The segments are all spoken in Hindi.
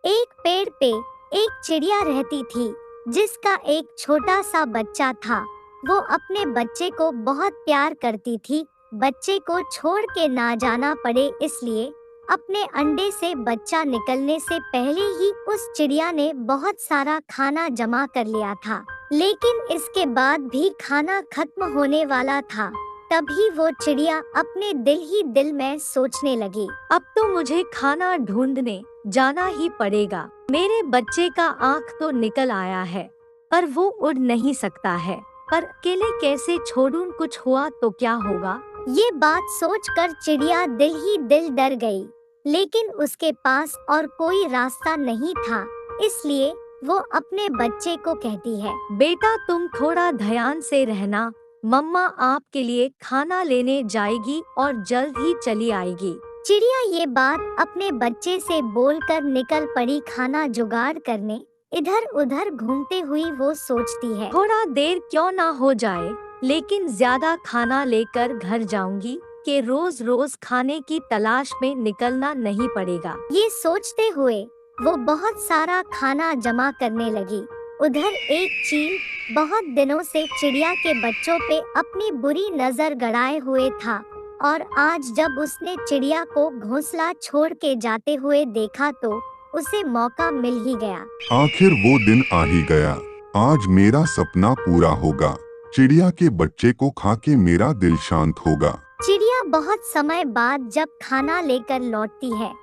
एक पेड़ पे एक चिड़िया रहती थी जिसका एक छोटा सा बच्चा था। वो अपने बच्चे को बहुत प्यार करती थी। बच्चे को छोड़ के ना जाना पड़े इसलिए अपने अंडे से बच्चा निकलने से पहले ही उस चिड़िया ने बहुत सारा खाना जमा कर लिया था। लेकिन इसके बाद भी खाना खत्म होने वाला था। तभी वो चिड़िया अपने दिल ही दिल में सोचने लगी, अब तो मुझे खाना ढूंढने जाना ही पड़ेगा। मेरे बच्चे का आँख तो निकल आया है पर वो उड़ नहीं सकता है। पर अकेले कैसे छोड़ूं, कुछ हुआ तो क्या होगा। ये बात सोचकर चिड़िया दिल ही दिल डर गई। लेकिन उसके पास और कोई रास्ता नहीं था, इसलिए वो अपने बच्चे को कहती है, बेटा तुम थोड़ा ध्यान से रहना, मम्मा आपके लिए खाना लेने जाएगी और जल्द ही चली आएगी। चिड़िया ये बात अपने बच्चे से बोलकर निकल पड़ी खाना जुगाड़ करने। इधर उधर घूमते हुई वो सोचती है, थोड़ा देर क्यों ना हो जाए, लेकिन ज्यादा खाना लेकर घर जाऊंगी कि रोज रोज खाने की तलाश में निकलना नहीं पड़ेगा। ये सोचते हुए वो बहुत सारा खाना जमा करने लगी। उधर एक चील बहुत दिनों से चिड़िया के बच्चों पे अपनी बुरी नजर गड़ाए हुए था और आज जब उसने चिड़िया को घोंसला छोड़ के जाते हुए देखा तो उसे मौका मिल ही गया। आखिर वो दिन आ ही गया। आज मेरा सपना पूरा होगा। चिड़िया के बच्चे को खा के मेरा दिल शांत होगा। चिड़िया बहुत समय बाद जब खाना लेकर लौटती है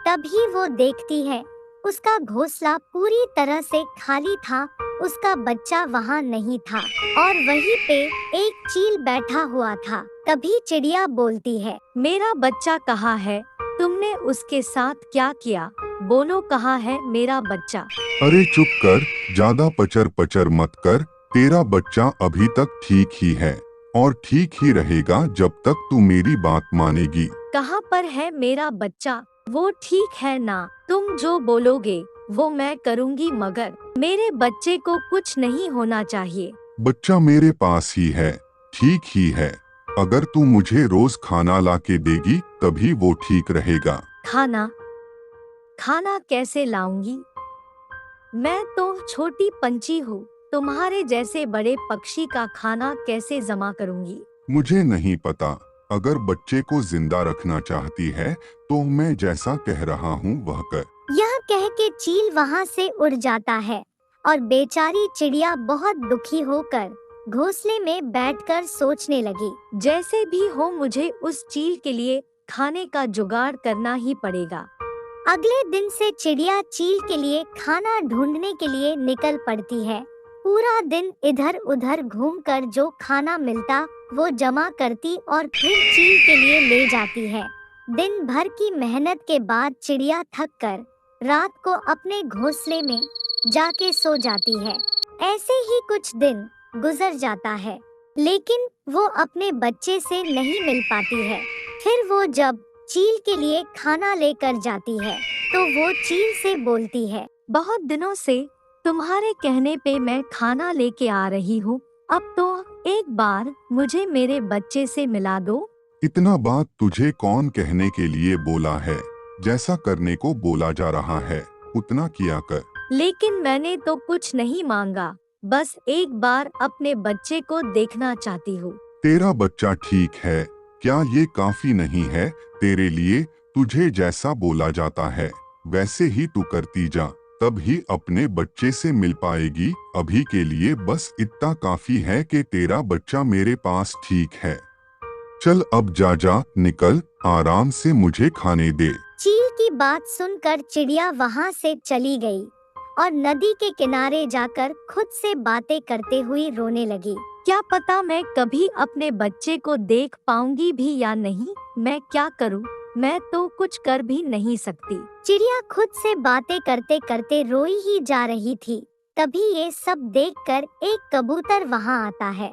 तभी वो देखती है उसका घोंसला पूरी तरह से खाली था। उसका बच्चा वहाँ नहीं था और वहीं पे एक चील बैठा हुआ था। तभी चिड़िया बोलती है, मेरा बच्चा कहाँ है, तुमने उसके साथ क्या किया, बोलो कहाँ है मेरा बच्चा। अरे चुप कर, ज्यादा पचर पचर मत कर। तेरा बच्चा अभी तक ठीक ही है और ठीक ही रहेगा जब तक तू मेरी बात मानेगी। कहाँ पर है मेरा बच्चा, वो ठीक है ना, तुम जो बोलोगे वो मैं करूँगी, मगर मेरे बच्चे को कुछ नहीं होना चाहिए। बच्चा मेरे पास ही है, ठीक ही है। अगर तू मुझे रोज खाना ला के देगी तभी वो ठीक रहेगा। खाना खाना कैसे लाऊंगी, मैं तो छोटी पंछी हूँ, तुम्हारे जैसे बड़े पक्षी का खाना कैसे जमा करूंगी। मुझे नहीं पता। अगर बच्चे को जिंदा रखना चाहती है तो मैं जैसा कह रहा हूँ वह कर। यह कह के चील वहाँ से उड़ जाता है और बेचारी चिड़िया बहुत दुखी होकर घोंसले में बैठकर सोचने लगी, जैसे भी हो मुझे उस चील के लिए खाने का जुगाड़ करना ही पड़ेगा। अगले दिन से चिड़िया चील के लिए खाना ढूंढने के लिए निकल पड़ती है। पूरा दिन इधर उधर घूमकर जो खाना मिलता वो जमा करती और फिर चील के लिए ले जाती है। दिन भर की मेहनत के बाद चिड़िया थक कर रात को अपने घोंसले में जाके सो जाती है। ऐसे ही कुछ दिन गुजर जाता है लेकिन वो अपने बच्चे से नहीं मिल पाती है। फिर वो जब चील के लिए खाना लेकर जाती है तो वो चील से बोलती है, बहुत दिनों से तुम्हारे कहने पे मैं खाना लेके आ रही हूँ, अब तो एक बार मुझे मेरे बच्चे से मिला दो। इतना बात तुझे कौन कहने के लिए बोला है। जैसा करने को बोला जा रहा है उतना किया कर। लेकिन मैंने तो कुछ नहीं मांगा, बस एक बार अपने बच्चे को देखना चाहती हूँ। तेरा बच्चा ठीक है, क्या ये काफी नहीं है तेरे लिए। तुझे जैसा बोला जाता है वैसे ही तू करती जा, तब ही अपने बच्चे से मिल पाएगी। अभी के लिए बस इतना काफी है कि तेरा बच्चा मेरे पास ठीक है। चल अब जा जा निकल, आराम से मुझे खाने दे। चील की बात सुनकर चिड़िया वहाँ से चली गई और नदी के किनारे जाकर खुद से बातें करते हुई रोने लगी। क्या पता मैं कभी अपने बच्चे को देख पाऊंगी भी या नहीं, मैं क्या करूं, मैं तो कुछ कर भी नहीं सकती। चिड़िया खुद से बातें करते करते रोई ही जा रही थी। तभी ये सब देखकर एक कबूतर वहाँ आता है।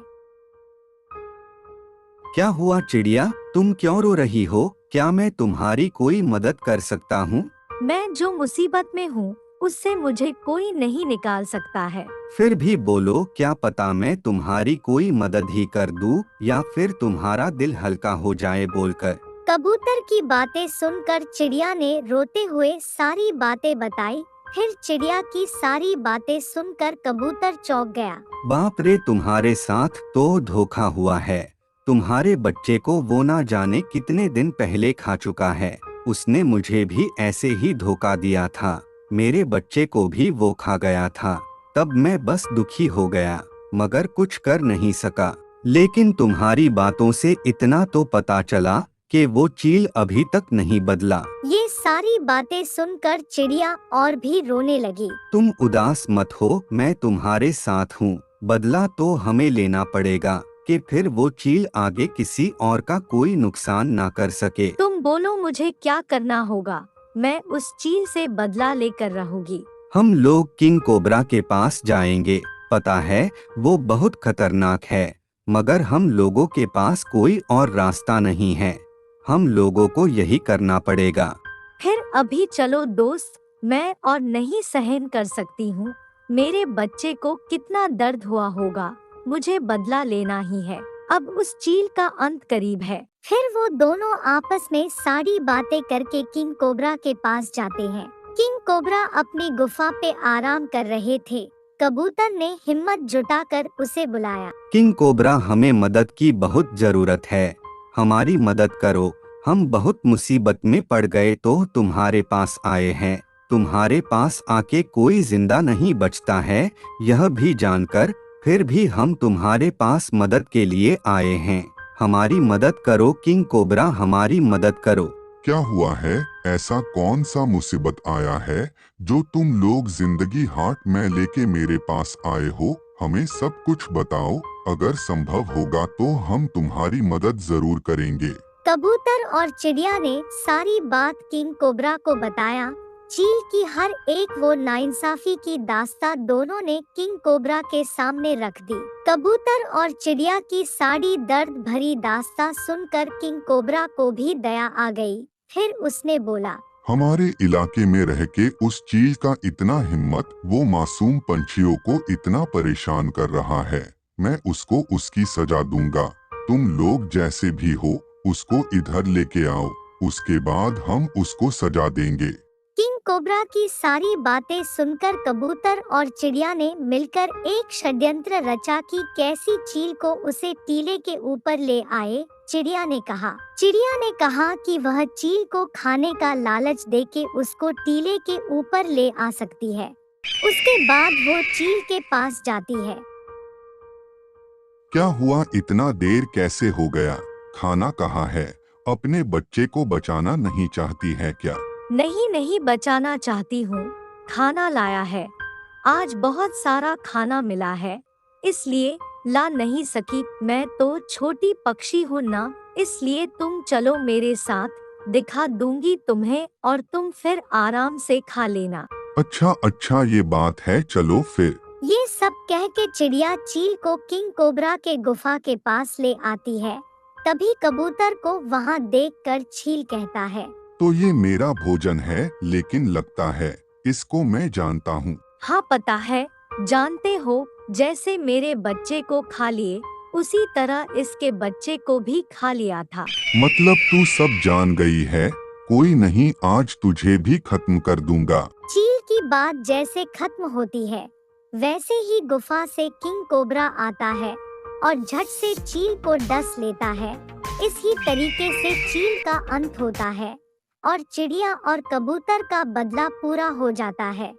क्या हुआ चिड़िया, तुम क्यों रो रही हो, क्या मैं तुम्हारी कोई मदद कर सकता हूँ। मैं जो मुसीबत में हूँ उससे मुझे कोई नहीं निकाल सकता है। फिर भी बोलो, क्या पता मैं तुम्हारी कोई मदद ही कर दूं या फिर तुम्हारा दिल हल्का हो जाए बोलकर। कबूतर की बातें सुनकर चिड़िया ने रोते हुए सारी बातें बताई फिर चिड़िया की सारी बातें सुनकर कबूतर चौंक गया। बाप रे, तुम्हारे साथ तो धोखा हुआ है। तुम्हारे बच्चे को वो ना जाने कितने दिन पहले खा चुका है। उसने मुझे भी ऐसे ही धोखा दिया था। मेरे बच्चे को भी वो खा गया था। तब मैं बस दुखी हो गया, मगर कुछ कर नहीं सका। लेकिन तुम्हारी बातों से इतना तो पता चला कि वो चील अभी तक नहीं बदला। ये सारी बातें सुनकर चिड़िया और भी रोने लगी। तुम उदास मत हो, मैं तुम्हारे साथ हूँ। बदला तो हमें लेना पड़ेगा कि फिर वो चील आगे किसी और का कोई नुकसान ना कर सके। तुम बोलो मुझे क्या करना होगा? मैं उस चील से बदला लेकर रहूंगी। हम लोग किंग कोबरा के पास जाएंगे। पता है वो बहुत खतरनाक है, मगर हम लोगों के पास कोई और रास्ता नहीं है। हम लोगों को यही करना पड़ेगा। फिर अभी चलो दोस्त, मैं और नहीं सहन कर सकती हूँ। मेरे बच्चे को कितना दर्द हुआ होगा। मुझे बदला लेना ही है। अब उस चील का अंत करीब है। फिर वो दोनों आपस में सारी बातें करके किंग कोबरा के पास जाते हैं। किंग कोबरा अपनी गुफा पे आराम कर रहे थे। कबूतर ने हिम्मत जुटाकर उसे बुलाया। किंग कोबरा, हमें मदद की बहुत जरूरत है। हमारी मदद करो। हम बहुत मुसीबत में पड़ गए तो तुम्हारे पास आए हैं। तुम्हारे पास आके कोई जिंदा नहीं बचता है, यह भी जानकर फिर भी हम तुम्हारे पास मदद के लिए आए हैं। हमारी मदद करो किंग कोबरा, हमारी मदद करो। क्या हुआ है? ऐसा कौन सा मुसीबत आया है जो तुम लोग जिंदगी हाथ में लेके मेरे पास आए हो? हमें सब कुछ बताओ। अगर संभव होगा तो हम तुम्हारी मदद जरूर करेंगे। कबूतर और चिड़िया ने सारी बात किंग कोबरा को बताया। चील की हर एक वो नाइंसाफी की दास्तां दोनों ने किंग कोबरा के सामने रख दी। कबूतर और चिड़िया की सारी दर्द भरी दास्तां सुनकर किंग कोबरा को भी दया आ गई। फिर उसने बोला, हमारे इलाके में रह के उस चील का इतना हिम्मत, वो मासूम पंछियों को इतना परेशान कर रहा है। मैं उसको उसकी सजा दूंगा। तुम लोग जैसे भी हो उसको इधर लेके आओ, उसके बाद हम उसको सजा देंगे। किंग कोबरा की सारी बातें सुनकर कबूतर और चिड़िया ने मिलकर एक षड्यंत्र रचा कि कैसी चील को उसे टीले के ऊपर ले आए। चिड़िया ने कहा कि वह चील को खाने का लालच देके उसको टीले के ऊपर ले आ सकती है। उसके बाद वो चील के पास जाती है। क्या हुआ? इतना देर कैसे हो गया? खाना कहाँ है? अपने बच्चे को बचाना नहीं चाहती है क्या? नहीं बचाना चाहती हूँ। खाना लाया है। आज बहुत सारा खाना मिला है, इसलिए ला नहीं सकी। मैं तो छोटी पक्षी हूँ ना, इसलिए तुम चलो मेरे साथ, दिखा दूंगी तुम्हें और तुम फिर आराम से खा लेना। अच्छा ये बात है, चलो फिर। ये सब कह के चिड़िया चील को किंग कोबरा के गुफा के पास ले आती है। तभी कबूतर को वहाँ देखकर चील कहता है, तो ये मेरा भोजन है, लेकिन लगता है इसको मैं जानता हूँ। हाँ पता है, जानते हो, जैसे मेरे बच्चे को खा लिए उसी तरह इसके बच्चे को भी खा लिया था। मतलब तू सब जान गई है? कोई नहीं, आज तुझे भी खत्म कर दूंगा। चील की बात जैसे खत्म होती है, वैसे ही गुफा से किंग कोबरा आता है और झट से चील को डस लेता है। इसी तरीके से चील का अंत होता है और चिड़िया और कबूतर का बदला पूरा हो जाता है।